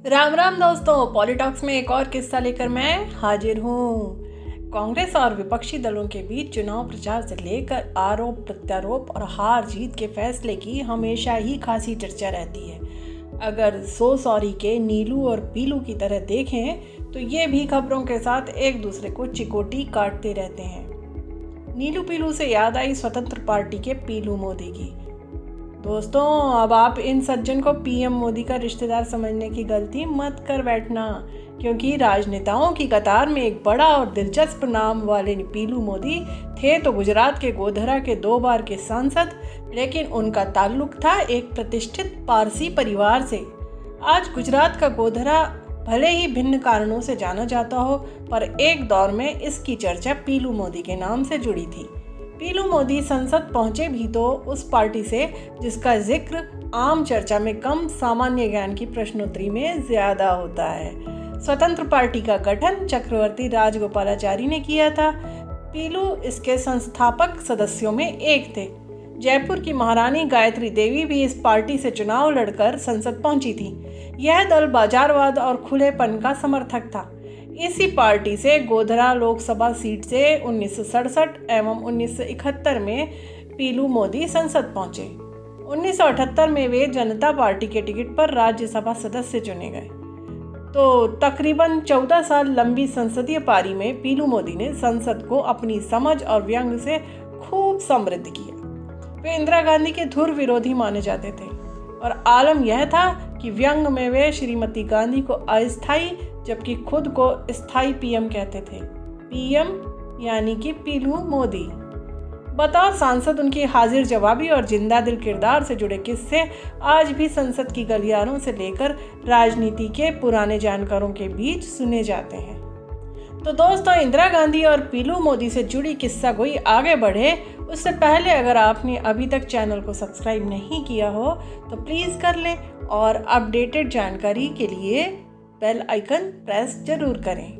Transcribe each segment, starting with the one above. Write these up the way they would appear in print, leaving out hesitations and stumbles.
राम राम दोस्तों, पॉलिटॉक्स में एक और किस्सा लेकर मैं हाजिर हूँ। कांग्रेस और विपक्षी दलों के बीच चुनाव प्रचार से लेकर आरोप प्रत्यारोप और हार जीत के फैसले की हमेशा ही खासी चर्चा रहती है। अगर सो सॉरी के नीलू और पीलू की तरह देखें तो ये भी खबरों के साथ एक दूसरे को चिकोटी काटते रहते हैं। नीलू पीलू से याद आई स्वतंत्र पार्टी के पीलू मोदी की। दोस्तों, अब आप इन सज्जन को पीएम मोदी का रिश्तेदार समझने की गलती मत कर बैठना, क्योंकि राजनेताओं की कतार में एक बड़ा और दिलचस्प नाम वाले पीलू मोदी थे तो गुजरात के गोधरा के 2 बार के सांसद, लेकिन उनका ताल्लुक था एक प्रतिष्ठित पारसी परिवार से। आज गुजरात का गोधरा भले ही भिन्न कारणों से जाना जाता हो, पर एक दौर में इसकी चर्चा पीलू मोदी के नाम से जुड़ी थी। पीलू मोदी संसद पहुंचे भी तो उस पार्टी से जिसका जिक्र आम चर्चा में कम, सामान्य ज्ञान की प्रश्नोत्तरी में ज्यादा होता है। स्वतंत्र पार्टी का गठन चक्रवर्ती राजगोपालाचारी ने किया था। पीलू इसके संस्थापक सदस्यों में एक थे। जयपुर की महारानी गायत्री देवी भी इस पार्टी से चुनाव लड़कर संसद पहुंची थी। यह दल बाजारवाद और खुलेपन का समर्थक था। इसी पार्टी से गोधरा लोकसभा सीट से 1967 एवं 1971 में पीलू मोदी संसद पहुंचे। 1978 में वे जनता पार्टी के टिकट पर राज्यसभा सदस्य चुने गए। तो तकरीबन 14 साल लंबी संसदीय पारी में पीलू मोदी ने संसद को अपनी समझ और व्यंग से खूब समृद्ध किया। वे इंदिरा गांधी के धुर विरोधी माने जाते थे और आलम यह था कि व्यंग में वे श्रीमती गांधी को अस्थायी जबकि खुद को स्थायी पीएम कहते थे। पीएम यानी कि पीलू मोदी। बतौर सांसद उनकी हाजिर जवाबी और जिंदा दिल किरदार से जुड़े किस्से आज भी संसद की गलियारों से लेकर राजनीति के पुराने जानकारों के बीच सुने जाते हैं। तो दोस्तों, इंदिरा गांधी और पीलू मोदी से जुड़ी किस्सा कोई आगे बढ़े उससे पहले अगर आपने अभी तक चैनल को सब्सक्राइब नहीं किया हो तो प्लीज़ कर लें और अपडेटेड जानकारी के लिए बेल आइकन प्रेस जरूर करें।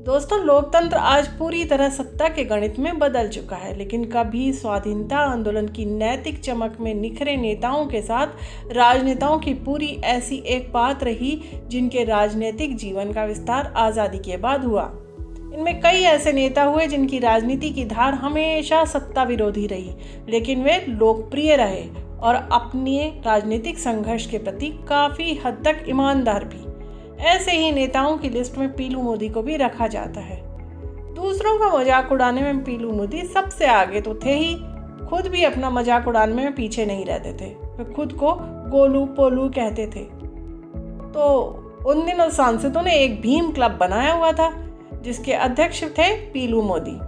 दोस्तों, लोकतंत्र आज पूरी तरह सत्ता के गणित में बदल चुका है, लेकिन कभी स्वाधीनता आंदोलन की नैतिक चमक में निखरे नेताओं के साथ राजनेताओं की पूरी ऐसी एक बात रही जिनके राजनीतिक जीवन का विस्तार आज़ादी के बाद हुआ। इनमें कई ऐसे नेता हुए जिनकी राजनीति की धार हमेशा सत्ता विरोधी रही, लेकिन वे लोकप्रिय रहे और अपने राजनीतिक संघर्ष के प्रति काफ़ी हद तक ईमानदार भी। ऐसे ही नेताओं की लिस्ट में पीलू मोदी को भी रखा जाता है। दूसरों का मजाक उड़ाने में पीलू मोदी सबसे आगे तो थे ही, खुद भी अपना मजाक उड़ाने में पीछे नहीं रहते थे। वे खुद को गोलू पोलू कहते थे। तो उन दिनों सांसदों ने एक भीम क्लब बनाया हुआ था जिसके अध्यक्ष थे पीलू मोदी।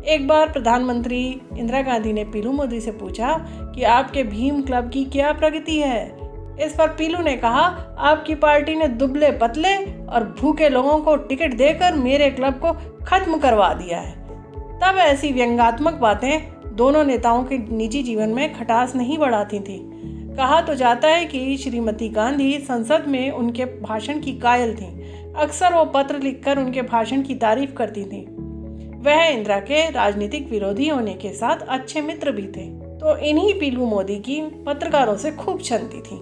एक बार प्रधानमंत्री इंदिरा गांधी ने पीलू मोदी से पूछा कि आपके भीम क्लब की क्या प्रगति है। इस पर पीलू ने कहा, आपकी पार्टी ने दुबले पतले और भूखे लोगों को टिकट देकर मेरे क्लब को खत्म करवा दिया है। तब ऐसी व्यंग्यात्मक बातें दोनों नेताओं के निजी जीवन में खटास नहीं बढ़ाती थी। कहा तो जाता है कि श्रीमती गांधी संसद में उनके भाषण की कायल थीं। अक्सर वो पत्र लिखकर उनके भाषण की तारीफ करती थीं। वह इंदिरा के राजनीतिक विरोधी होने के साथ अच्छे मित्र भी थे। तो इन्हीं पीलू मोदी की पत्रकारों से खूब छनती थी।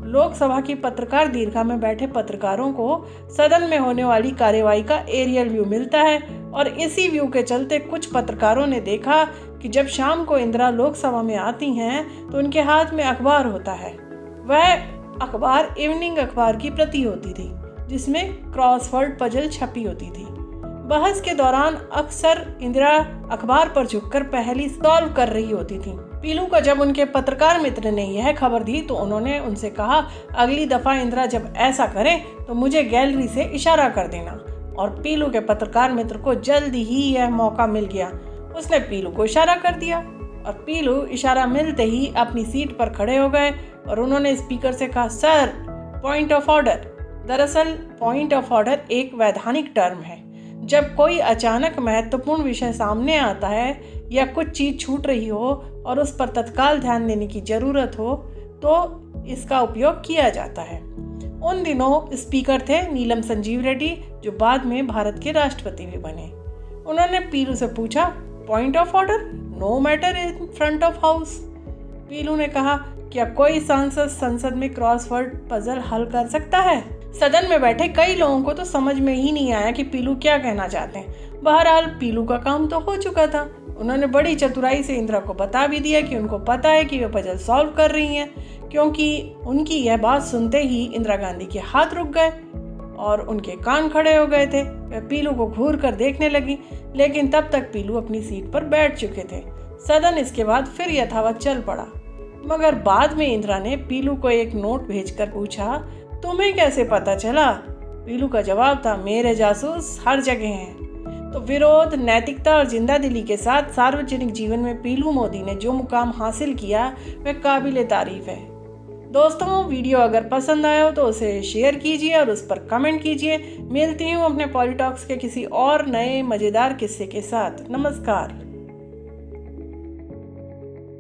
लोकसभा की पत्रकार दीर्घा में बैठे पत्रकारों को सदन में होने वाली कार्यवाही का एरियल व्यू मिलता है और इसी व्यू के चलते कुछ पत्रकारों ने देखा कि जब शाम को इंदिरा लोकसभा में आती हैं तो उनके हाथ में अखबार होता है। वह अखबार इवनिंग अखबार की प्रति होती थी जिसमें क्रॉसवर्ड पजल छपी होती थी। बहस के दौरान अक्सर इंदिरा अखबार पर झुककर पहेली सॉल्व कर रही होती थी। पीलू को जब उनके पत्रकार मित्र ने यह खबर दी तो उन्होंने उनसे कहा, अगली दफा इंदिरा जब ऐसा करें तो मुझे गैलरी से इशारा कर देना। और पीलू के पत्रकार मित्र को जल्दी ही यह मौका मिल गया। उसने पीलू को इशारा कर दिया और पीलू इशारा मिलते ही अपनी सीट पर खड़े हो गए और उन्होंने स्पीकर से कहा, सर, पॉइंट ऑफ ऑर्डर। दरअसल पॉइंट ऑफ ऑर्डर एक वैधानिक टर्म है। जब कोई अचानक महत्वपूर्ण विषय सामने आता है या कुछ चीज छूट रही हो और उस पर तत्काल ध्यान देने की जरूरत हो तो इसका उपयोग किया जाता है। उन दिनों स्पीकर थे नीलम संजीव रेड्डी, जो बाद में भारत के राष्ट्रपति भी बने। उन्होंने पीलू से पूछा, point of order, no matter in front of house. Pilu ने कहा, क्या कोई सांसद संसद में क्रॉसवर्ड पजल हल कर सकता है? सदन में बैठे कई लोगों को तो समझ में ही नहीं आया कि पीलू क्या कहना चाहते हैं। बहरहाल पीलू का काम तो हो चुका था। उन्होंने बड़ी चतुराई से इंदिरा को बता भी दिया कि उनको पता है कि वे पजल सॉल्व कर रही हैं, क्योंकि उनकी यह बात सुनते ही इंदिरा गांधी के हाथ रुक गए और उनके कान खड़े हो गए थे। वे पीलू को घूर कर देखने लगी, लेकिन तब तक पीलू अपनी सीट पर बैठ चुके थे। सदन इसके बाद फिर यथावत चल पड़ा, मगर बाद में इंदिरा ने पीलू को एक नोट भेजकर पूछा, तुम्हें कैसे पता चला? पीलू का जवाब था, मेरे जासूस हर जगह हैं। तो विरोध, नैतिकता और जिंदादिली के साथ सार्वजनिक जीवन में पीलू मोदी ने जो मुकाम हासिल किया वह काबिले तारीफ है। दोस्तों, वीडियो अगर पसंद आया हो तो उसे शेयर कीजिए और उस पर कमेंट कीजिए। मिलती हूँ अपने पॉलिटॉक्स के किसी और नए मज़ेदार किस्से के साथ। नमस्कार।